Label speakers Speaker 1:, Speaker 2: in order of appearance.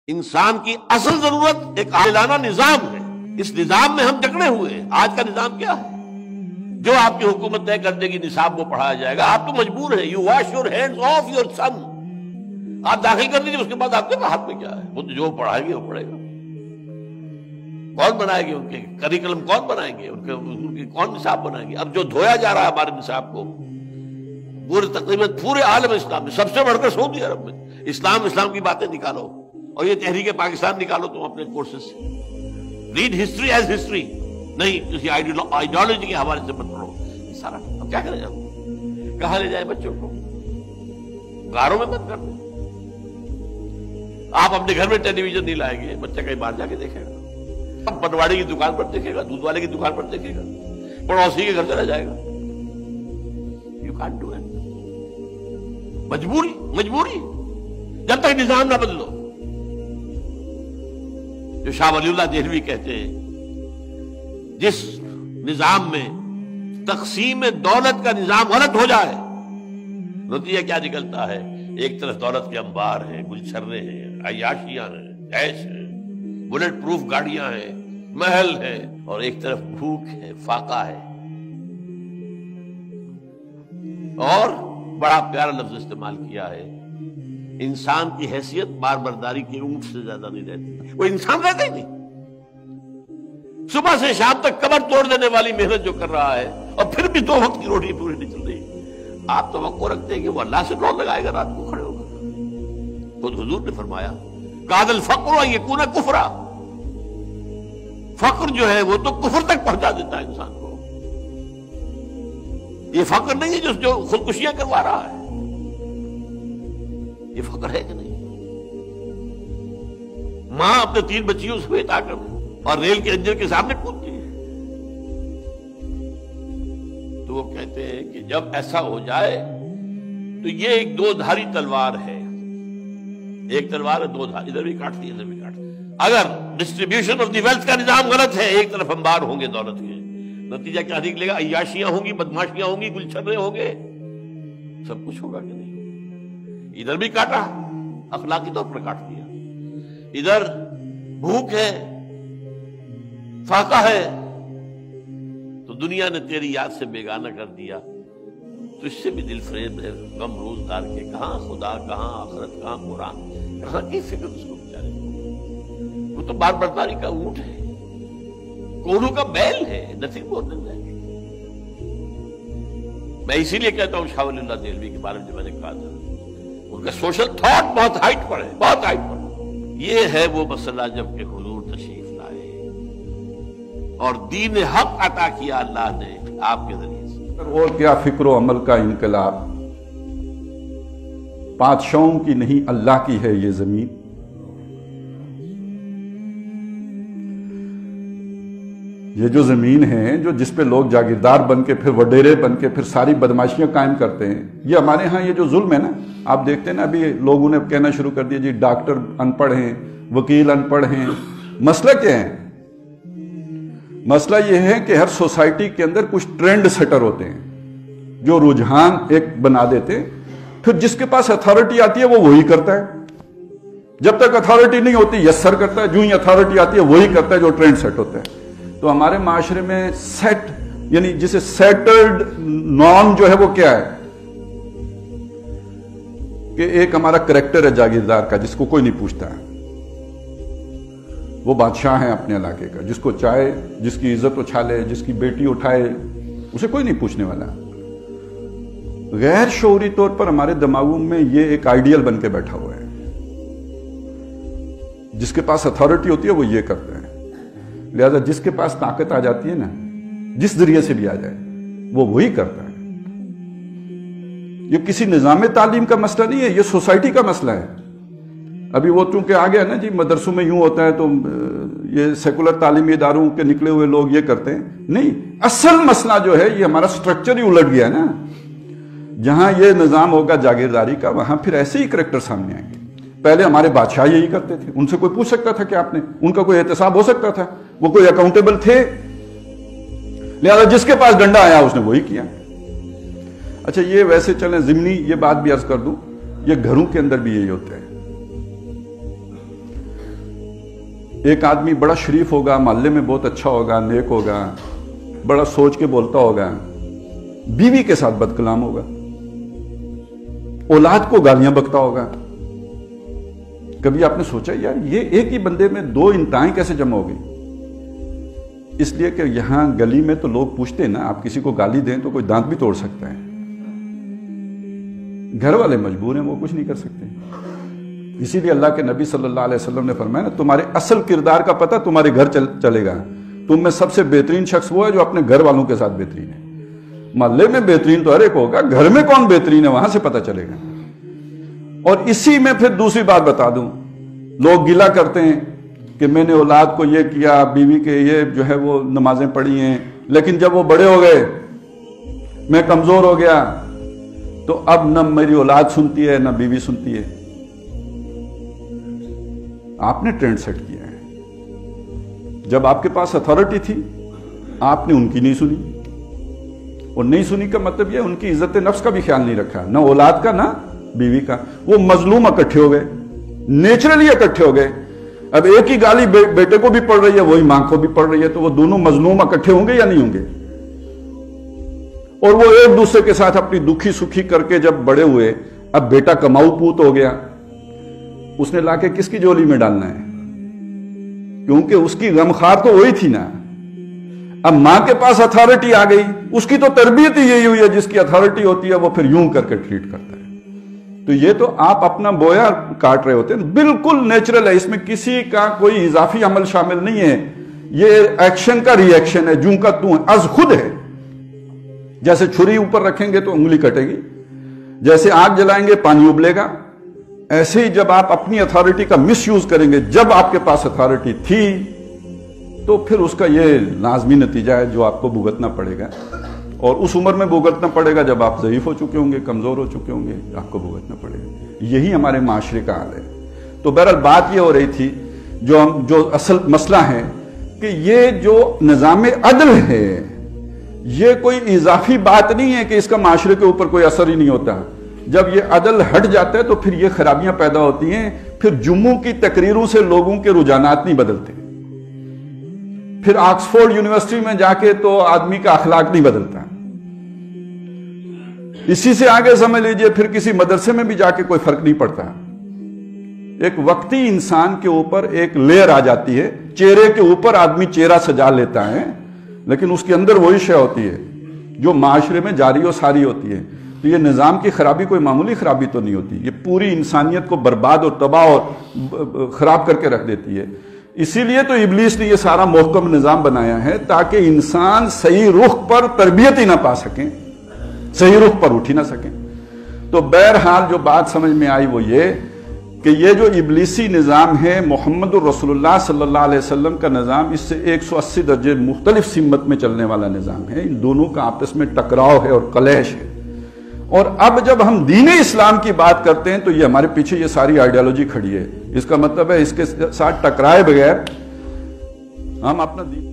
Speaker 1: انسان کی اصل ضرورت ایک عادلانہ نظام ہے. اس نظام میں ہم جکڑے ہوئے ہیں. آج کا نظام کیا ہے؟ جو آپ کی حکومت طے کر دے گی نصاب وہ پڑھایا جائے گا. آپ تو مجبور ہیں. You wash your hands of your son. آپ داخل کر دیجیے, اس کے بعد آپ کے ہاتھ میں کیا ہے؟ وہ تو جو پڑھائیں گے وہ پڑھے گا. کون بنائے گے ان کے کریکلم؟ کون بنائیں گے ان کے کون نصاب بنائیں گے؟ اب جو دھویا جا رہا ہے ہمارے نصاب کو پورے تقریباً پورے عالم اسلام میں, سب سے بڑھ کر سعودی عرب میں, اسلام کی باتیں نکالو اور یہ تحریک پاکستان نکالو تم اپنے کورسز سے. ریڈ ہسٹری ایز ہسٹری, نہیں کسی آئیڈیالوجی کے حوالے سے مت پڑھو. یہ سارا اب کیا کریں ہم؟ کہاں لے جائیں بچوں کو؟ غاروں میں مت کر دیں. آپ اپنے گھر میں ٹیلی ویژن نہیں لائیں گے, بچہ کہیں باہر جا کے دیکھے گا, پٹواڑی کی دکان پر دیکھے گا, دودھ والے کی دکان پر دیکھے گا, پڑوسی کے گھر چلا جائے گا. You can't do it. مجبوری جب تک نظام نہ بدلو. جو شاہ ولی اللہ دہلوی کہتے ہیں جس نظام میں تقسیم دولت کا نظام غلط ہو جائے نتیجہ کیا نکلتا ہے؟ ایک طرف دولت کے انبار ہیں, گلچھرے ہیں, عیاشیاں ہیں, عیش ہیں, بلٹ پروف گاڑیاں ہیں, محل ہیں, اور ایک طرف بھوک ہے, فاقہ ہے. اور بڑا پیارا لفظ استعمال کیا ہے, انسان کی حیثیت بار برداری کی اونٹ سے زیادہ نہیں رہتی. وہ انسان رہتا ہی نہیں. صبح سے شام تک کمر توڑ دینے والی محنت جو کر رہا ہے اور پھر بھی 2 وقت کی روٹی پوری نہیں چل رہی. آپ توقع رکھتے ہیں کہ وہ اللہ سے ڈور لگائے گا, رات کو کھڑے ہوگا. خود حضور نے فرمایا کاد الفقر ان یکون کفرا. فقر جو ہے وہ تو کفر تک پہنچا دیتا ہے انسان کو. یہ فقر نہیں ہے جو خودکشیاں کروا رہا ہے. یہ فقر ہے کہ نہیں؟ ماں اپنے 3 بچیوں سے بے طاقت اور ریل کے انجن کے سامنے کودتی ہے. تو وہ کہتے ہیں کہ جب ایسا ہو جائے تو یہ ایک 2 دھاری تلوار ہے. ایک تلوار ہے 2 دھاری, ادھر بھی کاٹتی ہے ادھر بھی کاٹتی. اگر ڈسٹریبیوشن آف دی ویلتھ کا نظام غلط ہے, ایک طرف انبار ہوں گے دولت کے, نتیجہ کیا نکلے گا؟ عیاشیاں ہوں گی, بدماشیاں ہوں گی, گلچھرے ہوں گے, سب کچھ ہوگا کہ نہیں ہوگا؟ ادھر بھی کاٹا, اخلاقی طور پر کاٹ دیا. ادھر بھوک ہے, فاقہ ہے, تو دنیا نے تیری یاد سے بیگانہ کر دیا. تو اس سے بھی دل فریب ہے غم روزگار کے. کہاں خدا, کہاں آخرت, کہاں قرآن, کہاں کی فکر اس کو بیچارے. وہ تو بار برداری کا اونٹ ہے, کوڑوں کا بیل ہے, نتھنگ مور دین دیٹ. میں اسی لیے کہتا ہوں شاہ ولی اللہ دہلوی کے بارے میں جو میں نے کہا تھا, ان کا سوشل تھاٹ بہت ہائٹ پر ہے, بہت ہائٹ پر. یہ ہے وہ مسئلہ جب کہ حضور تشریف لائے اور دین حق عطا کیا اللہ نے آپ کے ذریعے سے.
Speaker 2: اور کیا فکر و عمل کا انقلاب, بادشاہوں کی نہیں اللہ کی ہے یہ زمین. یہ جو زمین ہے جو جس پہ لوگ جاگیردار بن کے پھر وڈیرے بن کے پھر ساری بدماشیاں قائم کرتے ہیں, یہ ہمارے ہاں یہ جو ظلم ہے نا, آپ دیکھتے ہیں نا ابھی لوگوں نے کہنا شروع کر دیا جی ڈاکٹر ان پڑھ ہیں, وکیل ان پڑھ ہیں. مسئلہ کیا ہے؟ مسئلہ یہ ہے کہ ہر سوسائٹی کے اندر کچھ ٹرینڈ سیٹر ہوتے ہیں جو رجحان ایک بنا دیتے ہیں, پھر جس کے پاس اتھارٹی آتی ہے وہ وہی کرتا ہے. جب تک اتھارٹی نہیں ہوتی یس سر کرتا ہے, جو ہی اتھارٹی آتی ہے وہی کرتا ہے جو ٹرینڈ سیٹ ہوتا ہے. تو ہمارے معاشرے میں سیٹ یعنی جسے سیٹلڈ نارم جو ہے وہ کیا ہے کہ ایک ہمارا کریکٹر ہے جاگیردار کا جس کو کوئی نہیں پوچھتا ہے. وہ بادشاہ ہیں اپنے علاقے کا, جس کو چاہے جس کی عزت اچھالے, جس کی بیٹی اٹھائے, اسے کوئی نہیں پوچھنے والا. غیر شعوری طور پر ہمارے دماغوں میں یہ ایک آئیڈیل بن کے بیٹھا ہوا ہے. جس کے پاس اتھارٹی ہوتی ہے وہ یہ کرتا ہے. لہذا جس کے پاس طاقت آ جاتی ہے نا, جس ذریعے سے بھی آ جائے وہ وہی کرتا ہے. یہ کسی نظام تعلیم کا مسئلہ نہیں ہے, یہ سوسائٹی کا مسئلہ ہے. ابھی وہ چونکہ آ گیا نا جی مدرسوں میں یوں ہوتا ہے تو یہ سیکولر تعلیمی اداروں کے نکلے ہوئے لوگ یہ کرتے ہیں. نہیں, اصل مسئلہ جو ہے یہ ہمارا سٹرکچر ہی الٹ گیا نا. جہاں یہ نظام ہوگا جاگیرداری کا وہاں پھر ایسے ہی کریکٹر سامنے آئیں گے. پہلے ہمارے بادشاہ یہی کرتے تھے, ان سے کوئی پوچھ سکتا تھا کہ آپ نے, ان کا کوئی احتساب ہو سکتا تھا, وہ کوئی اکاؤنٹیبل تھے. لہذا جس کے پاس ڈنڈا آیا اس نے وہی کیا. اچھا یہ ویسے چلیں ضمنی یہ بات بھی عرض کر دوں, یہ گھروں کے اندر بھی یہی ہوتا ہے. ایک آدمی بڑا شریف ہوگا، محلے میں بہت اچھا ہوگا، نیک ہوگا، بڑا سوچ کے بولتا ہوگا، بیوی کے ساتھ بد کلام ہوگا، اولاد کو گالیاں بکتا ہوگا۔ کبھی آپ نے سوچا یار یہ ایک ہی بندے میں دو انتہائیں کیسے جمع ہو گئی؟ اس لیے کہ یہاں گلی میں تو لوگ پوچھتے ہیں نا، آپ کسی کو گالی دیں تو کوئی دانت بھی توڑ سکتا ہے، گھر والے مجبور ہیں، وہ کچھ نہیں کر سکتے۔ اسی لیے اللہ کے نبی صلی اللہ علیہ وسلم نے فرمایا نا، تمہارے اصل کردار کا پتہ تمہارے گھر چلے گا۔ تم میں سب سے بہترین شخص وہ ہے جو اپنے گھر والوں کے ساتھ بہترین ہے۔ محلے میں بہترین تو ہر ایک ہوگا، گھر میں کون بہترین ہے وہاں سے پتہ چلے گا۔ اور اسی میں پھر دوسری بات بتا دوں، لوگ گلہ کرتے ہیں کہ میں نے اولاد کو یہ کیا، بیوی کے یہ جو ہے وہ نمازیں پڑھی ہیں، لیکن جب وہ بڑے ہو گئے، میں کمزور ہو گیا، تو اب نہ میری اولاد سنتی ہے نہ بیوی سنتی ہے۔ آپ نے ٹرینڈ سیٹ کیا ہے۔ جب آپ کے پاس اتھارٹی تھی آپ نے ان کی نہیں سنی، اور نہیں سنی کا مطلب یہ ان کی عزت نفس کا بھی خیال نہیں رکھا، نہ اولاد کا نہ بیوی کا۔ وہ مظلوم اکٹھے ہو گئے، نیچرلی اکٹھے ہو گئے۔ اب ایک ہی گالی بیٹے کو بھی پڑ رہی ہے، وہی ماں کو بھی پڑ رہی ہے، تو وہ دونوں مظلوم اکٹھے ہوں گے یا نہیں ہوں گے؟ اور وہ ایک دوسرے کے ساتھ اپنی دکھی سکھی کر کے جب بڑے ہوئے، اب بیٹا کماؤ پوت ہو گیا، اس نے لا کے کس کی جولی میں ڈالنا ہے؟ کیونکہ اس کی غمخوار تو وہی تھی نا۔ اب ماں کے پاس اتھارٹی آ گئی، اس کی تو تربیت ہی یہی ہوئی ہے، جس کی اتھارٹی ہوتی ہے وہ پھر یوں کر کے ٹریٹ کرتا ہے۔ تو یہ تو آپ اپنا بویا کاٹ رہے ہوتے ہیں، بالکل نیچرل ہے، اس میں کسی کا کوئی اضافی عمل شامل نہیں ہے، یہ ایکشن کا ری ایکشن ہے، جوں کا توں ہے، از خود ہے۔ جیسے چھری اوپر رکھیں گے تو انگلی کٹے گی، جیسے آگ جلائیں گے پانی ابلے گا، ایسے ہی جب آپ اپنی اتھارٹی کا مس یوز کریں گے، جب آپ کے پاس اتھارٹی تھی تو پھر اس کا یہ لازمی نتیجہ ہے جو آپ کو بھگتنا پڑے گا، اور اس عمر میں بھگتنا پڑے گا جب آپ ضعیف ہو چکے ہوں گے، کمزور ہو چکے ہوں گے، آپ کو بھگتنا پڑے گا۔ یہی ہمارے معاشرے کا حال ہے۔ تو بہرحال بات یہ ہو رہی تھی، جو اصل مسئلہ ہے کہ یہ جو نظام عدل ہے یہ کوئی اضافی بات نہیں ہے کہ اس کا معاشرے کے اوپر کوئی اثر ہی نہیں ہوتا۔ جب یہ عدل ہٹ جاتا ہے تو پھر یہ خرابیاں پیدا ہوتی ہیں، پھر جمعوں کی تقریروں سے لوگوں کے رجحانات نہیں بدلتے، پھر آکسفورڈ یونیورسٹی میں جا کے تو آدمی کا اخلاق نہیں بدلتا، اسی سے آگے سمجھ لیجئے پھر کسی مدرسے میں بھی جا کے کوئی فرق نہیں پڑتا۔ ایک وقتی انسان کے اوپر ایک لیئر آ جاتی ہے، چہرے کے اوپر آدمی چہرہ سجا لیتا ہے، لیکن اس کے اندر وہی شے ہوتی ہے جو معاشرے میں جاری و ساری ہوتی ہے۔ تو یہ نظام کی خرابی کوئی معمولی خرابی تو نہیں ہوتی، یہ پوری انسانیت کو برباد اور تباہ اور خراب کر کے رکھ دیتی ہے۔ اسی لیے تو ابلیس نے یہ سارا محکم نظام بنایا ہے تاکہ انسان صحیح رخ پر تربیت ہی نہ پا سکیں، صحیح رخ پر اٹھ ہی نہ سکیں۔ تو بہرحال جو بات سمجھ میں آئی وہ یہ کہ یہ جو ابلیسی نظام ہے محمد الرسول اللہ صلی اللہ علیہ وسلم کا نظام، اس سے 180 درجے مختلف سمت میں چلنے والا نظام ہے، ان دونوں کا آپس میں ٹکراؤ ہے اور کلیش ہے۔ اور اب جب ہم دین اسلام کی بات کرتے ہیں تو یہ ہمارے پیچھے یہ ساری آئیڈیالوجی کھڑی ہے، اس کا مطلب ہے اس کے ساتھ ٹکرائے بغیر ہم اپنا دین